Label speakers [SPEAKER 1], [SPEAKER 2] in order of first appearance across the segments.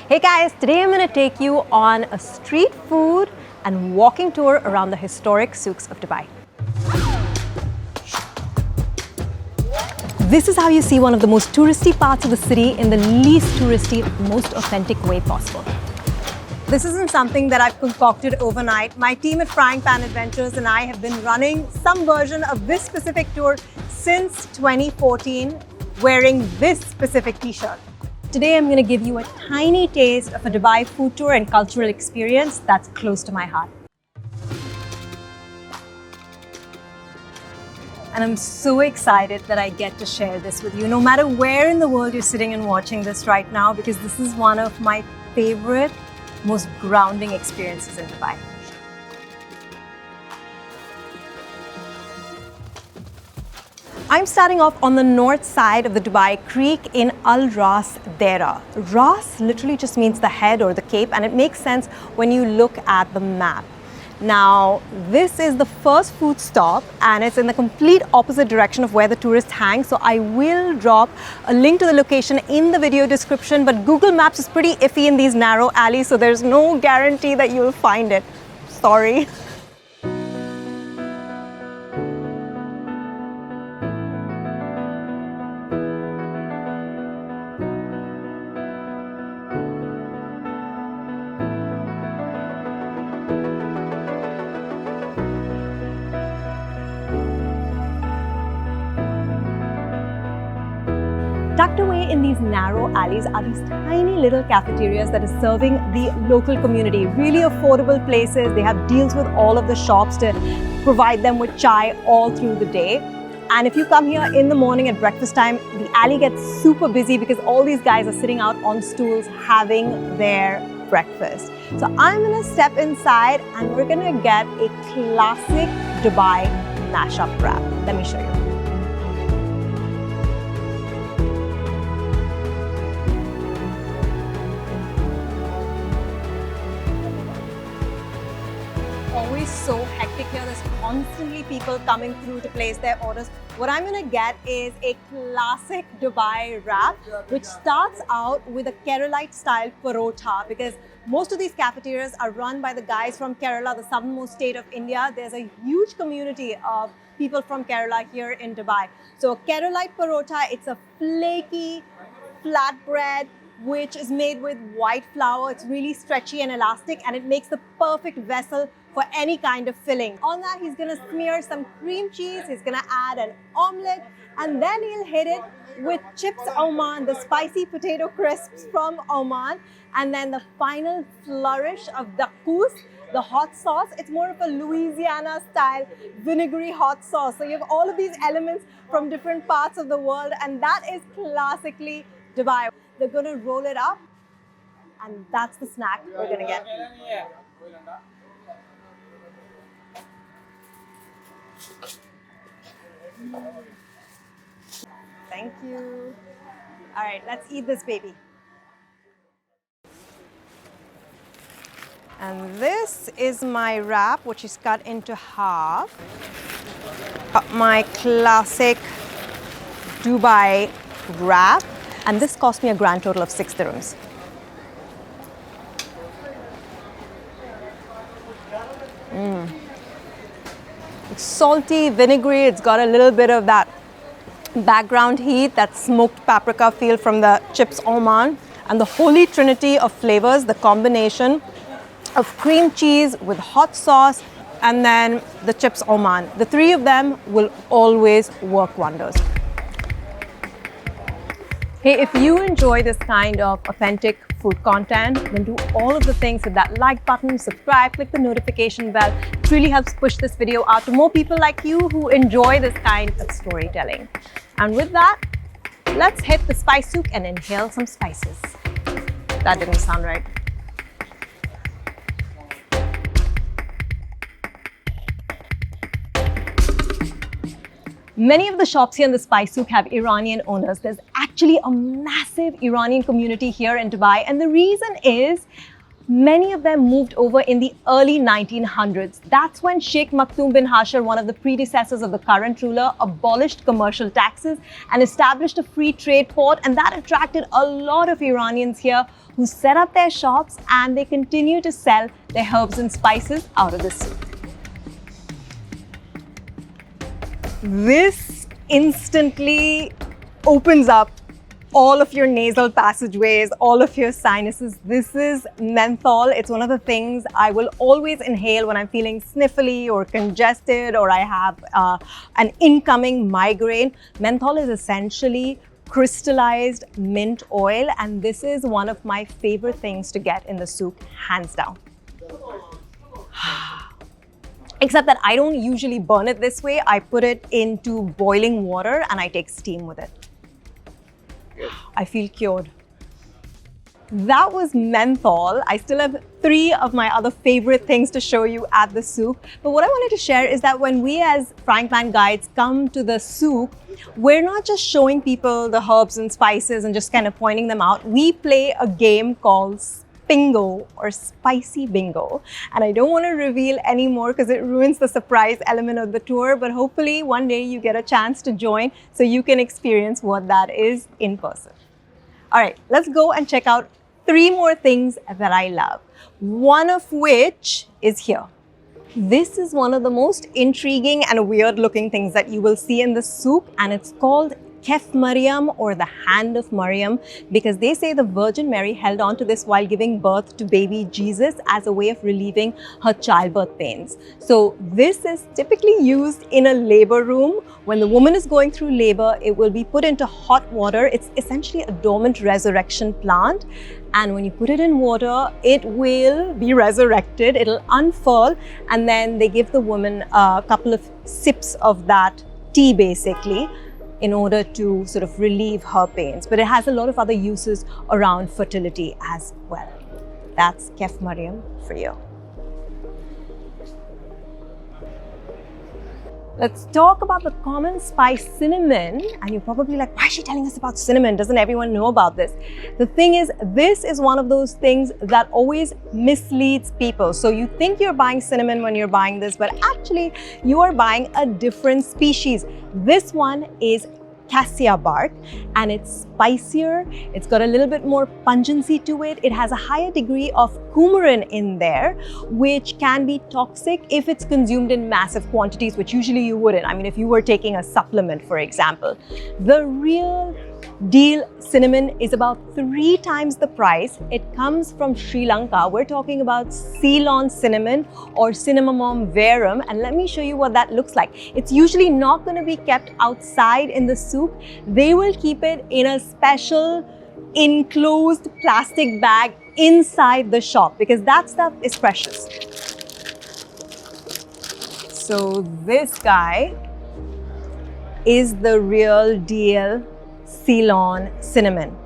[SPEAKER 1] Hey guys, today I'm going to take you on a street food and walking tour around the historic souks of Dubai. This is how you see one of the most touristy parts of the city in the least touristy, most authentic way possible. This isn't something that I've concocted overnight. My team at Frying Pan Adventures and I have been running some version of this specific tour since 2014, wearing this specific t-shirt. Today I'm going to give you a tiny taste of a Dubai food tour and cultural experience that's close to my heart. And I'm so excited that I get to share this with you, no matter where in the world you're sitting and watching this right now, because this is one of my favorite, most grounding experiences in Dubai. I'm starting off on the north side of the Dubai Creek in Al Ras Deira. Ras literally just means the head or the cape, and it makes sense when you look at the map. Now, this is the first food stop and it's in the complete opposite direction of where the tourists hang. So I will drop a link to the location in the video description, but Google Maps is pretty iffy in these narrow alleys, so there's no guarantee that you'll find it. Sorry. Tucked away in these narrow alleys are these tiny little cafeterias that are serving the local community. Really affordable places. They have deals with all of the shops to provide them with chai all through the day. And if you come here in the morning at breakfast time, the alley gets super busy because all these guys are sitting out on stools having their breakfast. So I'm gonna step inside and we're gonna get a classic Dubai mashup wrap. Let me show you. Always so hectic here. There's constantly people coming through to place their orders. What I'm gonna get is a classic Dubai wrap, which starts out with a Keralite style Porotta, because most of these cafeterias are run by the guys from Kerala, the southernmost state of India. There's a huge community of people from Kerala here in Dubai. So Keralite Porotta, it's a flaky flatbread which is made with white flour. It's really stretchy and elastic, and it makes the perfect vessel for any kind of filling. On that, he's gonna smear some cream cheese, he's gonna add an omelette, and then he'll hit it with chips Oman, the spicy potato crisps from Oman, and then the final flourish of dakous, the hot sauce. It's more of a Louisiana style vinegary hot sauce. So you have all of these elements from different parts of the world, and that is classically Dubai. They're gonna roll it up, and that's the snack we're gonna get. Thank you. All right, let's eat this baby. And this is my wrap, which is cut into half. My classic Dubai wrap. And this cost me a grand total of 6 dirhams. It's salty, vinegary, it's got a little bit of that background heat, that smoked paprika feel from the chips Oman, and the holy trinity of flavors, the combination of cream cheese with hot sauce and then the chips Oman. The three of them will always work wonders. Hey, if you enjoy this kind of authentic food content, then do all of the things with that like button, subscribe, click the notification bell. It really helps push this video out to more people like you who enjoy this kind of storytelling. And with that, let's hit the spice souk and inhale some spices. That didn't sound right. Many of the shops here in the spice souk have Iranian owners. There's actually a massive Iranian community here in Dubai, and the reason is Many of them moved over in the early 1900s. That's when Sheikh Maktoum bin Hashar, one of the predecessors of the current ruler, abolished commercial taxes and established a free trade port, and that attracted a lot of Iranians here who set up their shops, and they continue to sell their herbs and spices out of the souk. This instantly opens up all of your nasal passageways, all of your sinuses. This is menthol. It's one of the things I will always inhale when I'm feeling sniffly or congested, or I have an incoming migraine. Menthol is essentially crystallized mint oil, and this is one of my favorite things to get in the souk, hands down. Except that I don't usually burn it this way. I put it into boiling water and I take steam with it. I feel cured. That was menthol. I still have 3 of my other favorite things to show you at the souk. But what I wanted to share is that when we as frying pan guides come to the souk, we're not just showing people the herbs and spices and just kind of pointing them out. We play a game called bingo or spicy bingo, and I don't want to reveal any more because it ruins the surprise element of the tour, but hopefully one day you get a chance to join so you can experience what that is in person. All right, let's go and check out 3 more things that I love, one of which is here. This is one of the most intriguing and weird looking things that you will see in the souk, and it's called Keff Maryam, or the hand of Maryam, because they say the Virgin Mary held on to this while giving birth to baby Jesus as a way of relieving her childbirth pains. So this is typically used in a labor room. When the woman is going through labor, it will be put into hot water. It's essentially a dormant resurrection plant. And when you put it in water, it will be resurrected. It'll unfurl, and then they give the woman a couple of sips of that tea basically, in order to sort of relieve her pains. But it has a lot of other uses around fertility as well. That's Keff Maryam for you. Let's talk about the common spice cinnamon. And you're probably like, why is she telling us about cinnamon? Doesn't everyone know about this? The thing is, this is one of those things that always misleads people. So you think you're buying cinnamon when you're buying this, but actually you are buying a different species. This one is Cassia bark, and it's spicier. It's got a little bit more pungency to it. It has a higher degree of coumarin in there, which can be toxic if it's consumed in massive quantities, which usually you wouldn't. I mean, if you were taking a supplement, for example. The real deal cinnamon is about 3 times the price. It comes from Sri Lanka. We're talking about Ceylon cinnamon or Cinnamomum verum, and let me show you what that looks like. It's usually not going to be kept outside in the souk. They will keep it in a special enclosed plastic bag inside the shop because that stuff is precious. So this guy is the real deal Ceylon cinnamon,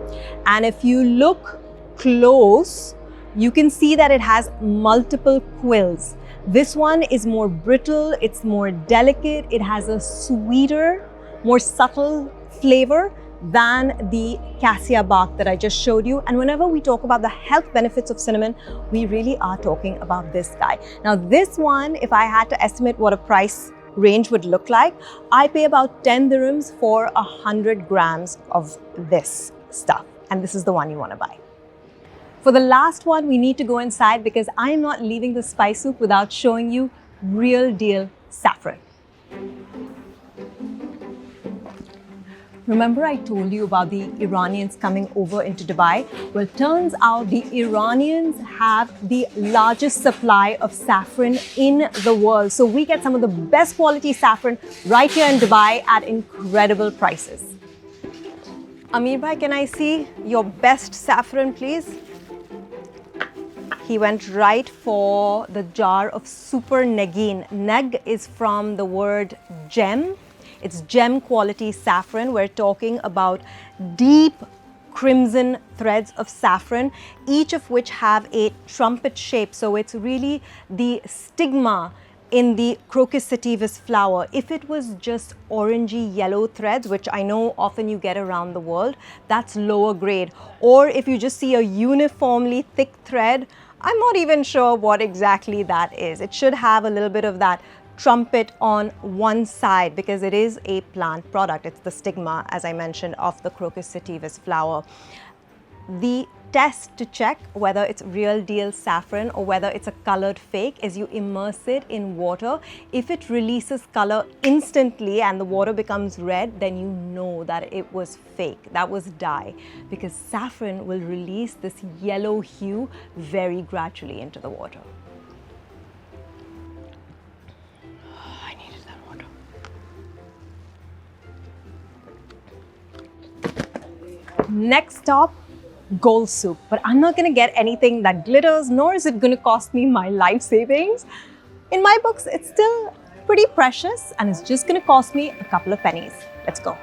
[SPEAKER 1] and if you look close, you can see that it has multiple quills. This one is more brittle, it's more delicate, it has a sweeter, more subtle flavor than the cassia bark that I just showed you. And whenever we talk about the health benefits of cinnamon, we really are talking about this guy. Now this one, if I had to estimate what a price range would look like, I pay about 10 dirhams for 100 grams of this stuff, and this is the one you want to buy. For the last one, we need to go inside because I am not leaving the spice souk without showing you real deal saffron. Remember I told you about the Iranians coming over into Dubai? Well, turns out the Iranians have the largest supply of saffron in the world. So we get some of the best quality saffron right here in Dubai at incredible prices. Amir bhai, can I see your best saffron, please? He went right for the jar of super nagin. Nag is from the word gem. It's gem quality saffron. We're talking about deep crimson threads of saffron, each of which have a trumpet shape. So it's really the stigma in the Crocus sativus flower. If it was just orangey yellow threads, which I know often you get around the world, that's lower grade. Or if you just see a uniformly thick thread, I'm not even sure what exactly that is. It should have a little bit of that trumpet on one side because it is a plant product. It's the stigma, as I mentioned, of the Crocus sativus flower. The test to check whether it's real deal saffron or whether it's a colored fake is you immerse it in water. If it releases color instantly and the water becomes red, then you know that it was fake, that was dye, because saffron will release this yellow hue very gradually into the water. I needed that water. Next stop, gold soup, but I'm not going to get anything that glitters, nor is it going to cost me my life savings. In my books, it's still pretty precious and it's just going to cost me a couple of pennies. Let's go.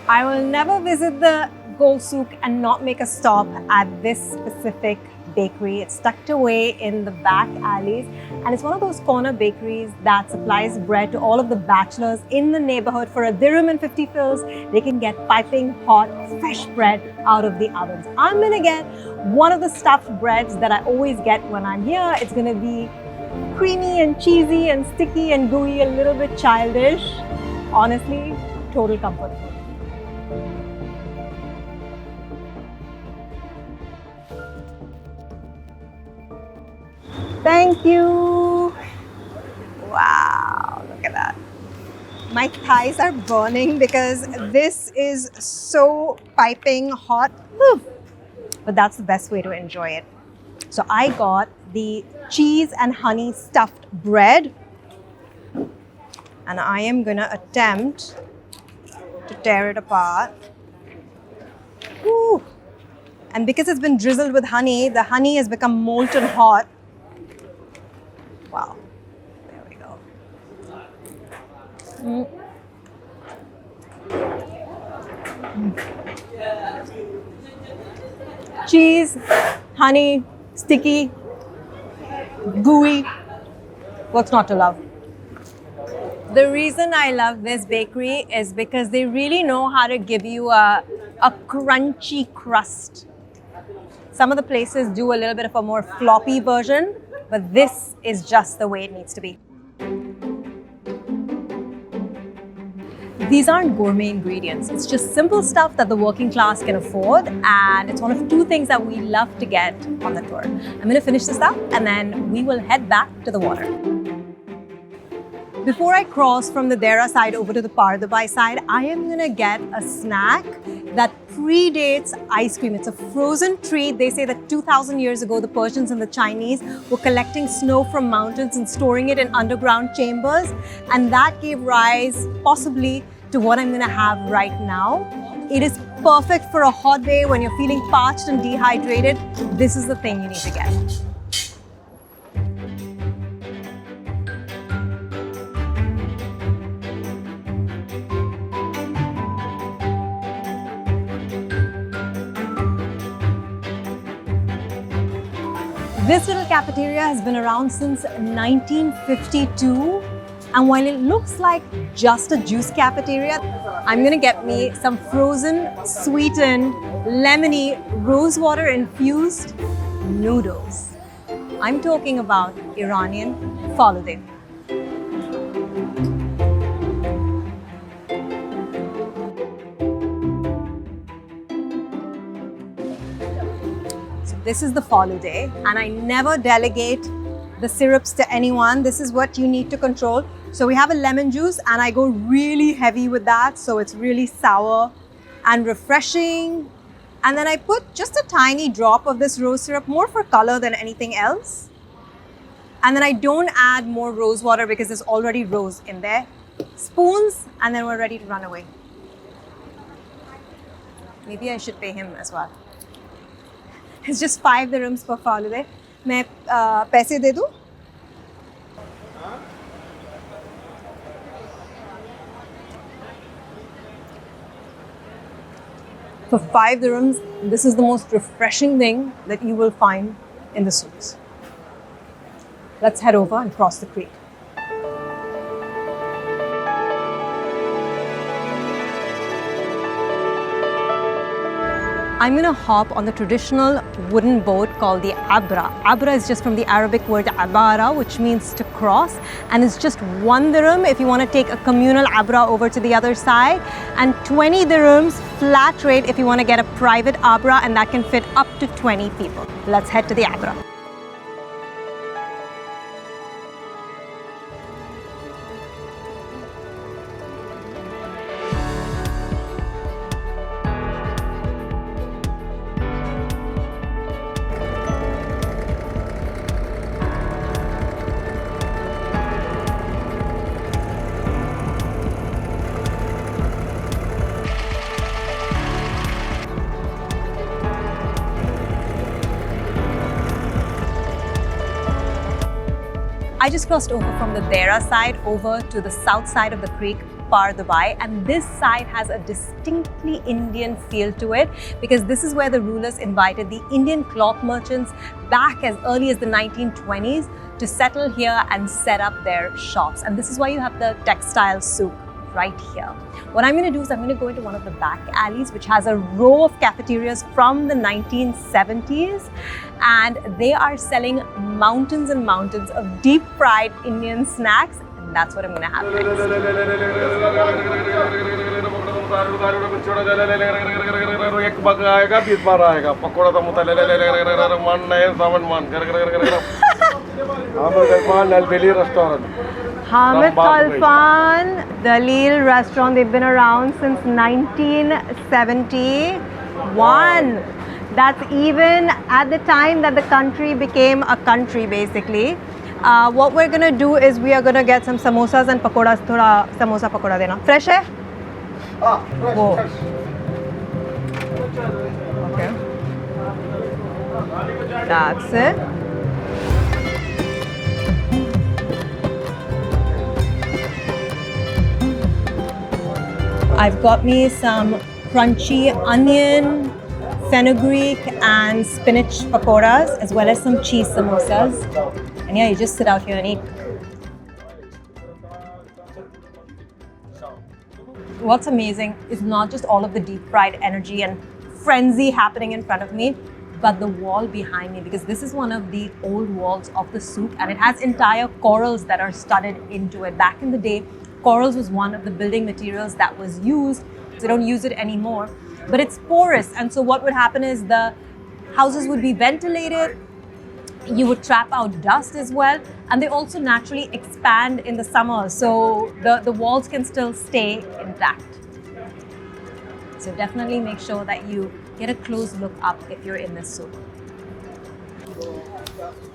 [SPEAKER 1] I will never visit the Gold Souk and not make a stop at this specific bakery. It's tucked away in the back alleys and it's one of those corner bakeries that supplies bread to all of the bachelors in the neighborhood. For a dirham and 50 fils, they can get piping hot, fresh bread out of the ovens. I'm gonna get one of the stuffed breads that I always get when I'm here. It's gonna be creamy and cheesy and sticky and gooey, a little bit childish. Honestly, total comfort food. Thank you. Wow, look at that. My thighs are burning because this is so piping hot. Whew. But that's the best way to enjoy it. So I got the cheese and honey stuffed bread. And I am gonna attempt to tear it apart. Whew. And because it's been drizzled with honey, the honey has become molten hot. Wow, there we go. Cheese, honey, sticky, gooey. What's not to love? The reason I love this bakery is because they really know how to give you a crunchy crust. Some of the places do a little bit of a more floppy version, but this is just the way it needs to be. These aren't gourmet ingredients. It's just simple stuff that the working class can afford, and it's one of two things that we love to get on the tour. I'm going to finish this up and then we will head back to the water. Before I cross from the Deira side over to the Dubai side, I am going to get a snack that predates ice cream. It's a frozen treat. They say that 2,000 years ago, the Persians and the Chinese were collecting snow from mountains and storing it in underground chambers. And that gave rise, possibly, to what I'm going to have right now. It is perfect for a hot day when you're feeling parched and dehydrated. This is the thing you need to get. This little cafeteria has been around since 1952, and while it looks like just a juice cafeteria, I'm gonna get me some frozen, sweetened, lemony, rosewater infused noodles. I'm talking about Iranian Faloodeh. This is the Faloodeh, and I never delegate the syrups to anyone. This is what you need to control. So we have a lemon juice and I go really heavy with that. So it's really sour and refreshing. And then I put just a tiny drop of this rose syrup, more for color than anything else. And then I don't add more rose water because there's already rose in there. Spoons, and then we're ready to run away. Maybe I should pay him as well. It's just 5 dirhams per Faloodeh. मैं पैसे दे दूँ? For 5 dirhams, this is the most refreshing thing that you will find in the souks. Let's head over and cross the creek. I'm going to hop on the traditional wooden boat called the Abra. Abra is just from the Arabic word Abara, which means to cross, and it's just 1 dirham if you want to take a communal Abra over to the other side, and 20 dirhams flat rate if you want to get a private Abra, and that can fit up to 20 people. Let's head to the Abra. I just crossed over from the Deira side over to the south side of the creek, Par Dubai, and this side has a distinctly Indian feel to it because this is where the rulers invited the Indian cloth merchants back as early as the 1920s to settle here and set up their shops. And this is why you have the textile souk right here. What I'm going to do is I'm going to go into one of the back alleys, which has a row of cafeterias from the 1970s, and they are selling mountains and mountains of deep fried Indian snacks, and that's what I'm going to have Hamid Khalfan, Dalil restaurant, they've been around since 1971. That's even at the time that the country became a country, basically. What we're gonna do is we are gonna get some samosas and pakodas. Thoda samosa pakoda dena. Fresh hai?
[SPEAKER 2] Fresh,
[SPEAKER 1] Whoa.
[SPEAKER 2] fresh.
[SPEAKER 1] Okay. That's it. I've got me some crunchy onion, fenugreek and spinach pakoras, as well as some cheese samosas. And yeah, you just sit out here and eat. What's amazing is not just all of the deep fried energy and frenzy happening in front of me, but the wall behind me, because this is one of the old walls of the souk and it has entire corals that are studded into it. Back in the day, corals was one of the building materials that was used. They don't use it anymore, but it's porous. And so what would happen is the houses would be ventilated, you would trap out dust as well, and they also naturally expand in the summer, so the walls can still stay intact. So definitely make sure that you get a close look up if you're in this souk.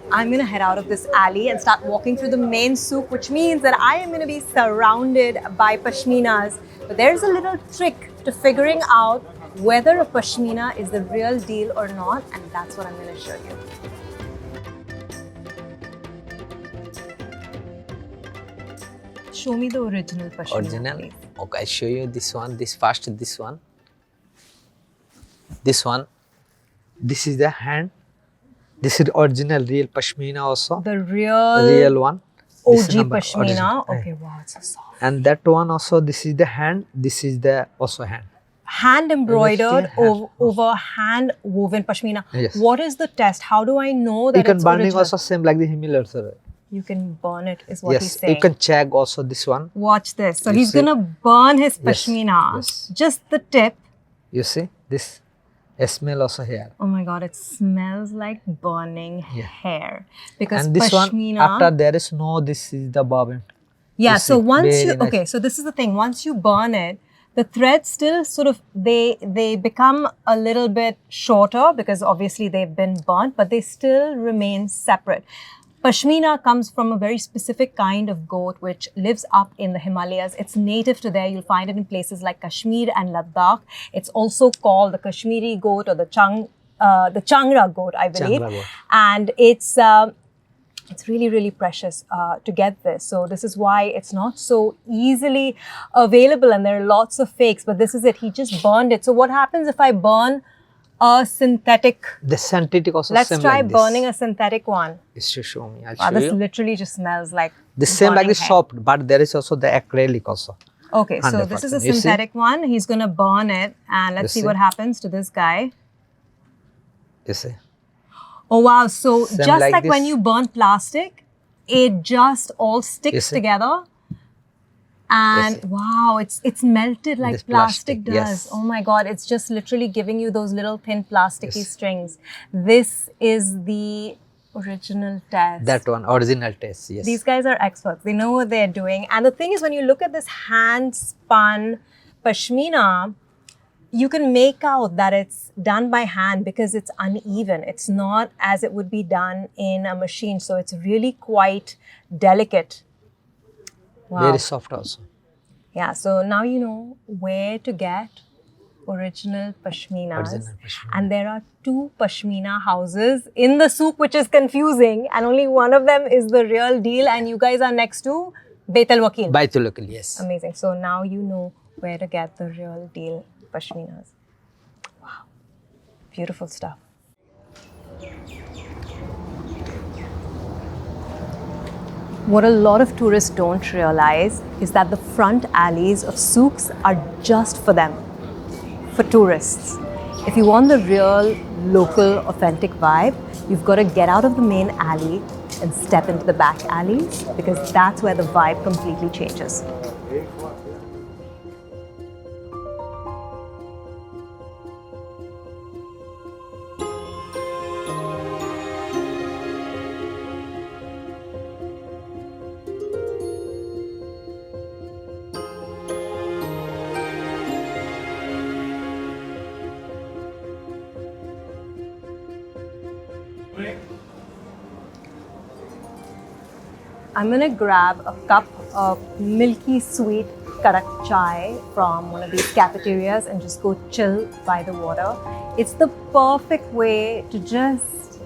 [SPEAKER 1] I'm going to head out of this alley and start walking through the main souk, which means that I am going to be surrounded by pashminas. But there's a little trick to figuring out whether a pashmina is the real deal or not, and that's what I'm going to show you. Show me the original pashmina.
[SPEAKER 3] Original?
[SPEAKER 1] Please.
[SPEAKER 3] Okay, I show you this one. This one. This one.
[SPEAKER 2] This is the hand. This is original real pashmina also.
[SPEAKER 1] The real
[SPEAKER 2] one.
[SPEAKER 1] OG pashmina. Okay, wow, it's so soft.
[SPEAKER 2] And that one also, this is the hand. This is the also hand.
[SPEAKER 1] Hand embroidered
[SPEAKER 2] hand.
[SPEAKER 1] over hand woven pashmina.
[SPEAKER 2] Yes.
[SPEAKER 1] What is the test? How do I know that
[SPEAKER 2] You can
[SPEAKER 1] it's
[SPEAKER 2] burning
[SPEAKER 1] original?
[SPEAKER 2] also same like the similar, sir.
[SPEAKER 1] You can burn it, is what he's
[SPEAKER 2] Yes,
[SPEAKER 1] saying.
[SPEAKER 2] you can check also this one.
[SPEAKER 1] Watch this. So
[SPEAKER 2] You
[SPEAKER 1] he's
[SPEAKER 2] see?
[SPEAKER 1] gonna burn his
[SPEAKER 2] Yes,
[SPEAKER 1] pashmina.
[SPEAKER 2] yes.
[SPEAKER 1] Just the tip.
[SPEAKER 2] You see this? A smell also here.
[SPEAKER 1] Oh my god, it smells like burning hair. Because
[SPEAKER 2] And this
[SPEAKER 1] pashmina.
[SPEAKER 2] one, after there is no, this is the bobbin.
[SPEAKER 1] Yeah,
[SPEAKER 2] You
[SPEAKER 1] so
[SPEAKER 2] see,
[SPEAKER 1] once
[SPEAKER 2] very
[SPEAKER 1] you
[SPEAKER 2] nice.
[SPEAKER 1] okay, so this is the thing. Once you burn it, the threads still sort of they become a little bit shorter because obviously they've been burnt, but they still remain separate. Pashmina comes from a very specific kind of goat which lives up in the Himalayas. It's native to there. You'll find it in places like Kashmir and Ladakh. It's also called the Kashmiri goat or the Changra goat, I believe.
[SPEAKER 2] Changra goat.
[SPEAKER 1] And it's really, really precious to get this. So this is why it's not so easily available and there are lots of fakes, but this is it. He just burned it. So what happens if I burn a synthetic?
[SPEAKER 2] The synthetic also
[SPEAKER 1] Let's
[SPEAKER 2] same
[SPEAKER 1] try
[SPEAKER 2] like
[SPEAKER 1] burning
[SPEAKER 2] this.
[SPEAKER 1] a synthetic one.
[SPEAKER 2] It's to show me. I'll
[SPEAKER 1] Wow,
[SPEAKER 2] show
[SPEAKER 1] this
[SPEAKER 2] you.
[SPEAKER 1] literally just smells like
[SPEAKER 2] The same like
[SPEAKER 1] burning
[SPEAKER 2] this
[SPEAKER 1] hair.
[SPEAKER 2] soft, but there is also the acrylic also.
[SPEAKER 1] Okay, so this is a
[SPEAKER 2] 100%. You see?
[SPEAKER 1] synthetic one. He's going to burn it and let's see
[SPEAKER 2] see?
[SPEAKER 1] what happens to this guy.
[SPEAKER 2] You see?
[SPEAKER 1] Oh wow, so
[SPEAKER 2] Same
[SPEAKER 1] just
[SPEAKER 2] like
[SPEAKER 1] like when
[SPEAKER 2] this.
[SPEAKER 1] you burn plastic, it just all sticks
[SPEAKER 2] see?
[SPEAKER 1] together. And
[SPEAKER 2] Yes.
[SPEAKER 1] wow, it's melted like
[SPEAKER 2] This
[SPEAKER 1] plastic
[SPEAKER 2] plastic,
[SPEAKER 1] does.
[SPEAKER 2] yes.
[SPEAKER 1] Oh my god, it's just literally giving you those little thin plasticky
[SPEAKER 2] Yes.
[SPEAKER 1] strings. This is the original test.
[SPEAKER 2] That one, original taste, yes.
[SPEAKER 1] These guys are experts. They know what they're doing. And the thing is, when you look at this hand-spun pashmina, you can make out that it's done by hand because it's uneven. It's not as it would be done in a machine. So it's really quite delicate. Wow.
[SPEAKER 2] Very soft also.
[SPEAKER 1] Yeah, so now you know where to get original pashminas.
[SPEAKER 2] Original pashmina.
[SPEAKER 1] And there are 2 pashmina houses in the souk, which is confusing. And only one of them is the real deal. And you guys are next to Beit Al Wakil.
[SPEAKER 2] Baitul local, yes.
[SPEAKER 1] Amazing. So now you know where to get the real deal pashminas. Wow. Beautiful stuff. What a lot of tourists don't realize is that the front alleys of souks are just for them, for tourists. If you want the real, local, authentic vibe, you've got to get out of the main alley and step into the back alleys because that's where the vibe completely changes. I'm gonna grab a cup of milky sweet karak chai from one of these cafeterias and just go chill by the water. It's the perfect way to just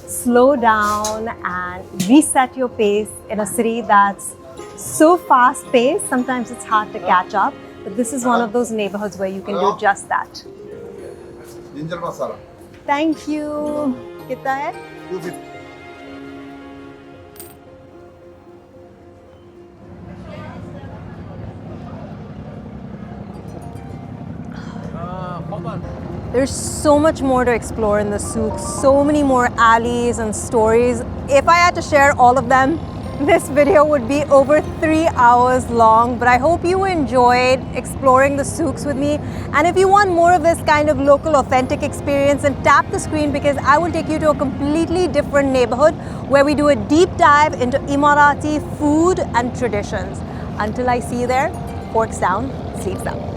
[SPEAKER 1] slow down and reset your pace in a city that's so fast paced. Sometimes it's hard to catch up, but this is one of those neighborhoods where you can do just that.
[SPEAKER 4] Ginger masala.
[SPEAKER 1] Thank you. Kitna hai?
[SPEAKER 4] 250.
[SPEAKER 1] There's so much more to explore in the souk, so many more alleys and stories. If I had to share all of them, this video would be over 3 hours long, but I hope you enjoyed exploring the souks with me. And if you want more of this kind of local authentic experience, then tap the screen because I will take you to a completely different neighborhood where we do a deep dive into Emirati food and traditions. Until I see you there, forks down, sleeves up.